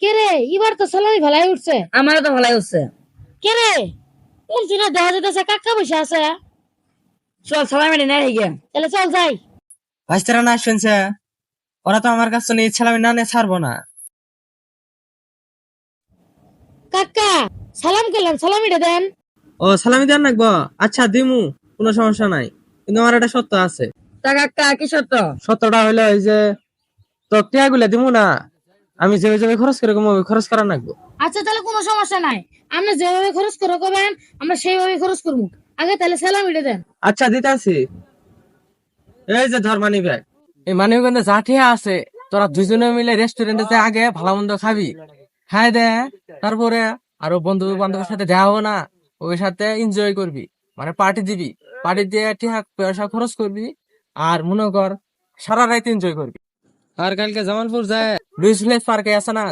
কে রে এবার তো সালামি ভালাই উঠছে। আমারও তো ভালাই হচ্ছে। কে রে কোন সিনে দেখা যেতেছে কাকা বসে আছে। চল সালামি নেই গিয়া। তাহলে চল যাই। ভাইস্তারা না শুনছে, ওরা তো আমার কাছে নিয়ে ইচ্ছা আমি না নিয়ে ছাড়বো না। কাকা সালাম করলাম, সালামিটা দেন। ও সালামি দেন রাখবো, আচ্ছা দিমু, কোনো সমস্যা নাই, কিন্তু আমার একটা সত্য আছে। তা কাকা কি সত্য? সত্যটা হইলো এই যে তো টিয়াগুলা দিমু না, আমি যে যে খরচ করে খরচ করা লাগবো। আচ্ছা তাহলে কোনো সমস্যা নাই, আপনি যেভাবে খরচ করে করবেন আমরা সেইভাবে খরচ করবো। আগে তাহলে সালামিটা দেন। আচ্ছা দিতাছি। এই যে ধর মানি ব্যাগ, এই মানি ব্যাগে যা ঠিয়া আছে তোরা দুজনে মিলে রেস্টুরেন্টে আগে ভালো মন্দ খাবি, খাই দে, তারপরে আরো বন্ধু বান্ধবের সাথে দেখা হবো না, ওই সাথে এনজয় করবি, মানে পার্টি দিবি, পার্টি দিয়ে ঠিয়া পয়সা খরচ করবি, আর মনে কর সারা রাত এনজয় করবি। আর কালকে জামালপুর যায় লুইস ভিলেজ পার্কে আছে না,